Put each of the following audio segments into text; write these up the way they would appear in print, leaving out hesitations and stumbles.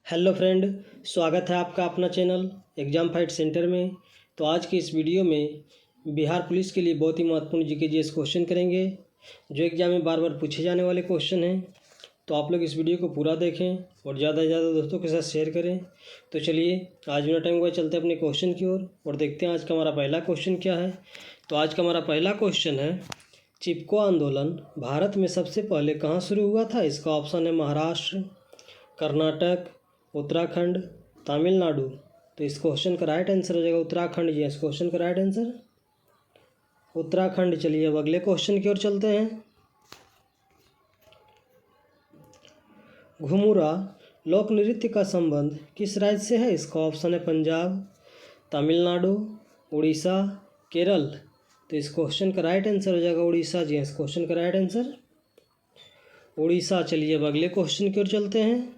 Hello friend, स्वागत है आपका अपना चैनल एग्ज़ाम फाइट सेंटर में। तो आज की इस वीडियो में बिहार पुलिस के लिए बहुत ही महत्वपूर्ण जीके जीएस क्वेश्चन करेंगे, जो एग्ज़ाम में बार बार पूछे जाने वाले क्वेश्चन हैं। तो आप लोग इस वीडियो को पूरा देखें और ज़्यादा से ज़्यादा दोस्तों के साथ शेयर करें। तो चलिए आज बिना टाइम को चलते हैं अपने क्वेश्चन की ओर और देखते हैं आज का हमारा पहला क्वेश्चन क्या है। तो आज का हमारा पहला क्वेश्चन है, चिपको आंदोलन भारत में सबसे पहले कहाँ शुरू हुआ था? इसका ऑप्शन है महाराष्ट्र, कर्नाटक, उत्तराखंड, तमिलनाडु। तो इस क्वेश्चन का राइट आंसर हो जाएगा उत्तराखंड। जी, इस क्वेश्चन का राइट आंसर उत्तराखंड। चलिए अब अगले क्वेश्चन की ओर चलते हैं। घुमुरा लोक नृत्य का संबंध किस राज्य से है? इसका ऑप्शन है पंजाब, तमिलनाडु, उड़ीसा, केरल। तो इस क्वेश्चन का राइट आंसर हो जाएगा उड़ीसा। जी, इस क्वेश्चन का राइट आंसर उड़ीसा। चलिए अब अगले क्वेश्चन की ओर चलते हैं।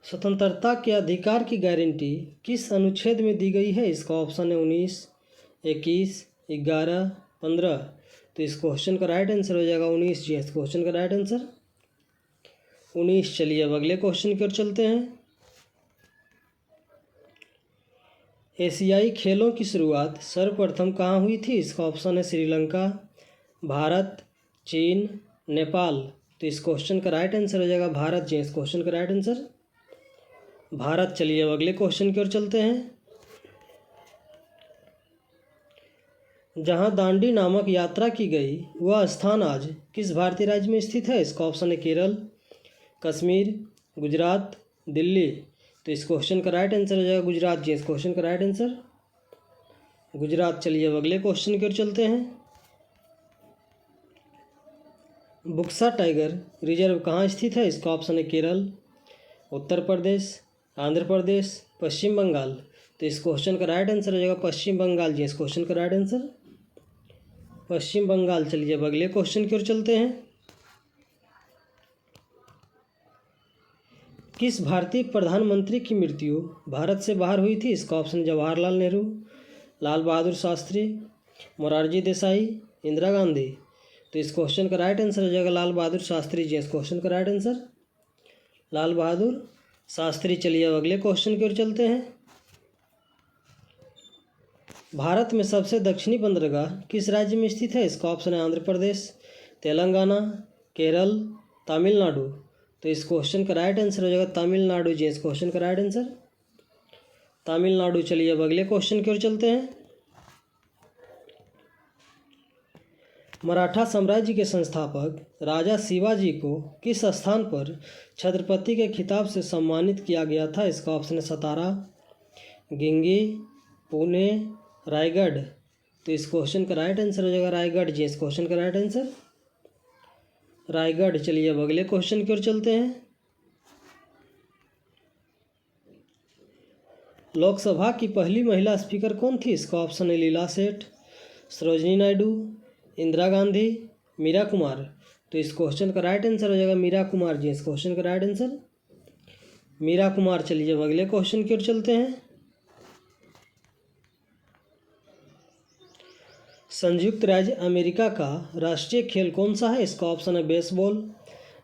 स्वतंत्रता के अधिकार की गारंटी किस अनुच्छेद में दी गई है? इसका ऑप्शन है 19, 21, 11, 15। तो इस क्वेश्चन का राइट आंसर हो जाएगा 19। जी, इस क्वेश्चन का राइट आंसर 19। चलिए अब अगले क्वेश्चन की ओर चलते हैं। एशियाई खेलों की शुरुआत सर्वप्रथम कहाँ हुई थी? इसका ऑप्शन है श्रीलंका, भारत, चीन, नेपाल। तो इस क्वेश्चन का राइट आंसर हो जाएगा भारत। जी, इस क्वेश्चन का राइट आंसर भारत। चलिए अब अगले क्वेश्चन की ओर चलते हैं। जहां दांडी नामक यात्रा की गई वह स्थान आज किस भारतीय राज्य में स्थित है? इसका ऑप्शन है केरल, कश्मीर, गुजरात, दिल्ली। तो इस क्वेश्चन का राइट आंसर हो जाएगा गुजरात। जी, इस क्वेश्चन का राइट आंसर गुजरात। चलिए अब अगले क्वेश्चन की ओर चलते हैं। बुक्सा टाइगर रिजर्व कहाँ स्थित है? इसका ऑप्शन है केरल, उत्तर प्रदेश, आंध्र प्रदेश, पश्चिम बंगाल। तो इस क्वेश्चन का राइट आंसर हो जाएगा पश्चिम बंगाल। जी, इस क्वेश्चन का राइट आंसर पश्चिम बंगाल। चलिए अब अगले क्वेश्चन की ओर चलते हैं। किस भारतीय प्रधानमंत्री की मृत्यु भारत से बाहर हुई थी? इसका ऑप्शन जवाहरलाल नेहरू, लाल बहादुर शास्त्री, मोरारजी देसाई, इंदिरा गांधी। तो इस क्वेश्चन का राइट आंसर हो जाएगा लाल बहादुर शास्त्री। जी, इस क्वेश्चन का राइट आंसर लाल बहादुर शास्त्री। चलिए अब अगले क्वेश्चन की ओर चलते हैं। भारत में सबसे दक्षिणी बंदरगाह किस राज्य में स्थित है? इसका ऑप्शन है आंध्र प्रदेश, तेलंगाना, केरल, तमिलनाडु। तो इस क्वेश्चन का राइट आंसर हो जाएगा तमिलनाडु। जी, इस क्वेश्चन का राइट आंसर तमिलनाडु। चलिए अब अगले क्वेश्चन की ओर चलते हैं। मराठा साम्राज्य के संस्थापक राजा शिवाजी को किस स्थान पर छत्रपति के खिताब से सम्मानित किया गया था? इसका ऑप्शन है सतारा, गिंगी, पुणे, रायगढ़। तो इस क्वेश्चन का राइट आंसर हो जाएगा रायगढ़। जी, इस क्वेश्चन का राइट आंसर रायगढ़। चलिए अब अगले क्वेश्चन की ओर चलते हैं। लोकसभा की पहली महिला स्पीकर कौन थी? इसका ऑप्शन है लीला सेठ, सरोजिनी नायडू, इंदिरा गांधी, मीरा कुमार। तो इस क्वेश्चन का राइट आंसर हो जाएगा मीरा कुमार। जी, इस क्वेश्चन का राइट आंसर मीरा कुमार। चलिए अब अगले क्वेश्चन की ओर चलते हैं। संयुक्त राज्य अमेरिका का राष्ट्रीय खेल कौन सा है? इसका ऑप्शन है baseball,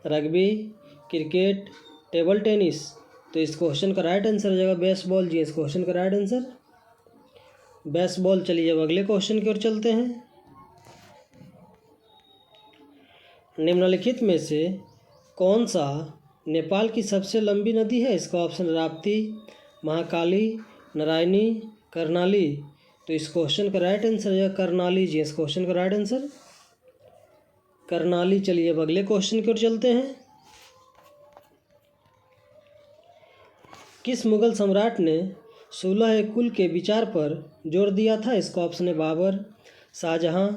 rugby, cricket, table tennis. तो इस क्वेश्चन का राइट आंसर हो जाएगा बेसबॉल। जी, इस क्वेश्चन का राइट आंसर बेसबॉल। चलिए अब अगले क्वेश्चन की ओर चलते हैं। निम्नलिखित में से कौन सा नेपाल की सबसे लंबी नदी है? इसका ऑप्शन राप्ती, महाकाली, नारायणी, कर्णाली। तो इस क्वेश्चन का राइट आंसर है कर्णाली। जी, इस क्वेश्चन का राइट आंसर कर्णाली। चलिए अब अगले क्वेश्चन की ओर चलते हैं। किस मुगल सम्राट ने 16 कुल के विचार पर जोर दिया था? इसका ऑप्शन है बाबर, शाहजहां,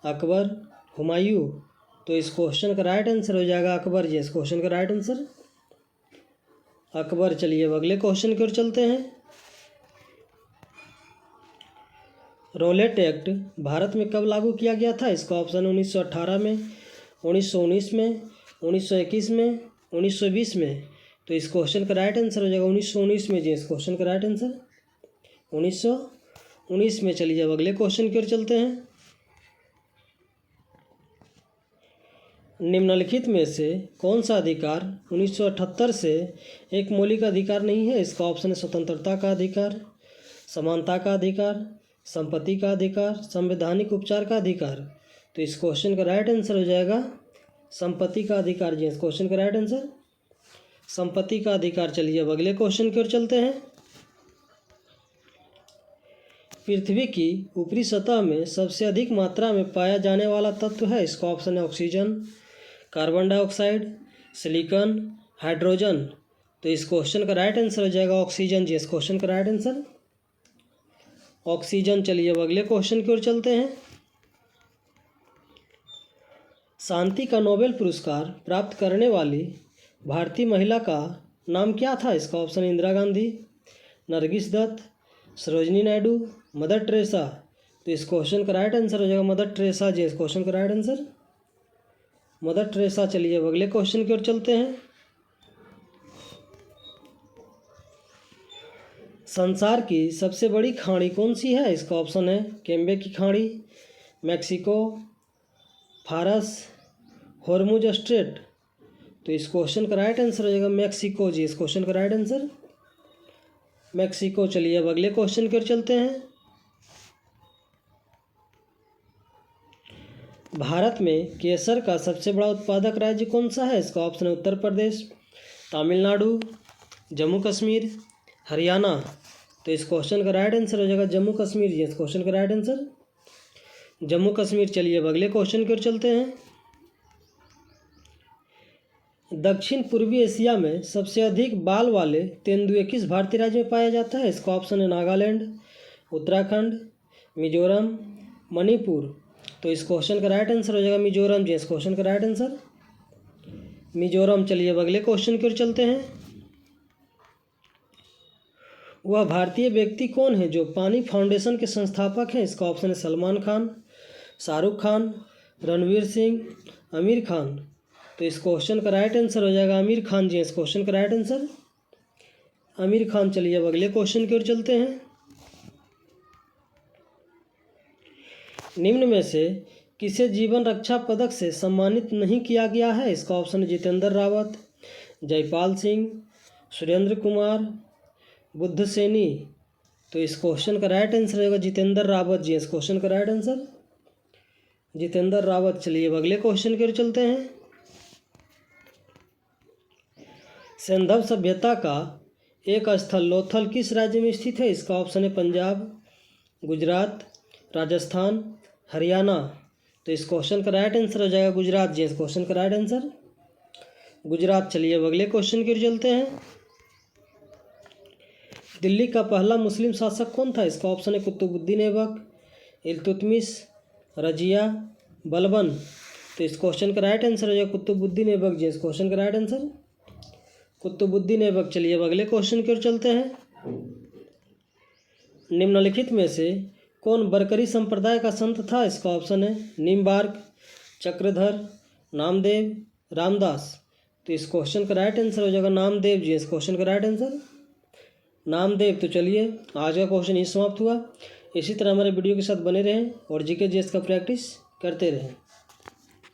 अकबर, हुमायूं। तो इस क्वेश्चन का राइट आंसर हो जाएगा अकबर। जी, इस क्वेश्चन का राइट आंसर अकबर। चलिए अब अगले क्वेश्चन की ओर चलते हैं। रोलेट एक्ट भारत में कब लागू किया गया था? इसका ऑप्शन 1918 में, 1919 में, 1921 में, 1920 में। तो इस क्वेश्चन का राइट आंसर हो जाएगा 1919 में। जी, इस क्वेश्चन का राइट आंसर 1919 में। चलिए अब अगले क्वेश्चन की ओर चलते हैं। निम्नलिखित में से कौन सा अधिकार 1978 से एक मौलिक अधिकार नहीं है? इसका ऑप्शन है स्वतंत्रता का अधिकार, समानता का अधिकार, संपत्ति का अधिकार, संवैधानिक उपचार का अधिकार। तो इस क्वेश्चन का राइट आंसर हो जाएगा संपत्ति का अधिकार। जी, इस क्वेश्चन का राइट आंसर संपत्ति का अधिकार। चलिए अब अगले क्वेश्चन की ओर चलते हैं। पृथ्वी की ऊपरी सतह में सबसे अधिक मात्रा में पाया जाने वाला तत्व है? इसका ऑप्शन है oxygen, carbon dioxide, silicon, hydrogen. तो इस क्वेश्चन का राइट आंसर हो जाएगा ऑक्सीजन। जी, इस क्वेश्चन का राइट आंसर ऑक्सीजन। चलिए अब अगले क्वेश्चन की ओर चलते हैं। शांति का नोबेल पुरस्कार प्राप्त करने वाली भारतीय महिला का नाम क्या था? इसका option Indira Gandhi, Nargis Dutt, Sarojini Naidu, Mother Teresa. तो इस क्वेश्चन का राइट आंसर हो जाएगा मदर टेरेसा। जी, इस क्वेश्चन का राइट आंसर मदर टेरेसा। चलिए अब अगले क्वेश्चन की ओर चलते हैं। संसार की सबसे बड़ी खाड़ी कौन सी है? इसका ऑप्शन है केम्बे की खाड़ी, मैक्सिको, फारस, हॉर्मुज स्ट्रेट। तो इस क्वेश्चन का राइट आंसर हो जाएगा मैक्सिको। जी, इस क्वेश्चन का राइट आंसर मैक्सिको। चलिए अब अगले क्वेश्चन की ओर चलते हैं। भारत में केसर का सबसे बड़ा उत्पादक राज्य कौन सा है? इसका ऑप्शन है उत्तर प्रदेश, तमिलनाडु, जम्मू कश्मीर, हरियाणा। तो इस क्वेश्चन का राइट आंसर हो जाएगा जम्मू कश्मीर। जी, इस क्वेश्चन का राइट आंसर जम्मू कश्मीर। चलिए अब अगले क्वेश्चन की ओर चलते हैं। दक्षिण पूर्वी एशिया में सबसे अधिक बाल वाले तेंदुए किस भारतीय राज्य में पाया जाता है? इसका ऑप्शन है नागालैंड, उत्तराखंड, मिजोरम, मणिपुर। तो इस क्वेश्चन का राइट आंसर हो जाएगा मिजोरम। जी, इस क्वेश्चन का राइट आंसर मिजोरम। चलिए अब अगले क्वेश्चन की ओर चलते हैं। वह भारतीय व्यक्ति कौन है जो पानी फाउंडेशन के संस्थापक हैं? इसका ऑप्शन है सलमान खान, शाहरुख खान, रणवीर सिंह, आमिर खान। तो इस क्वेश्चन का राइट आंसर हो जाएगा आमिर खान। जी, इस क्वेश्चन का राइट आंसर आमिर खान। चलिए अब अगले क्वेश्चन की ओर चलते हैं। निम्न में से किसे जीवन रक्षा पदक से सम्मानित नहीं किया गया है? इसका ऑप्शन है जितेंद्र रावत, जयपाल सिंह, सुरेंद्र कुमार, बुद्ध सैनी। तो इस क्वेश्चन का राइट आंसर होगा जितेंद्र रावत। जी, इस क्वेश्चन का राइट आंसर जितेंद्र रावत। चलिए अब अगले क्वेश्चन की ओर चलते हैं। सिंधव सभ्यता का एक स्थल लोथल किस राज्य में स्थित है? इसका ऑप्शन है पंजाब, गुजरात, राजस्थान, हरियाणा। तो इस क्वेश्चन का राइट आंसर हो जाएगा गुजरात। जी, इस क्वेश्चन का राइट आंसर गुजरात। चलिए अब अगले क्वेश्चन की ओर चलते हैं। दिल्ली का पहला मुस्लिम शासक कौन था? इसका ऑप्शन है कुतुबुद्दीन ऐबक, इल्तुतमिश, रजिया, बलबन। तो इस क्वेश्चन का राइट आंसर हो जाएगा कुतुबुद्दीन ऐबक। जी, इस क्वेश्चन का राइट आंसर कुतुबुद्दीन ऐबक। चलिए अब अगले क्वेश्चन की ओर चलते हैं। निम्नलिखित में से कौन बरकरी संप्रदाय का संत था? इसका ऑप्शन है निम्बार्क, चक्रधर, नामदेव, रामदास। तो इस क्वेश्चन का राइट आंसर हो जाएगा नामदेव। जी, इस क्वेश्चन का राइट आंसर नामदेव। तो चलिए आज का क्वेश्चन ही समाप्त हुआ। इसी तरह हमारे वीडियो के साथ बने रहें और जीके जीएस का प्रैक्टिस करते रहें।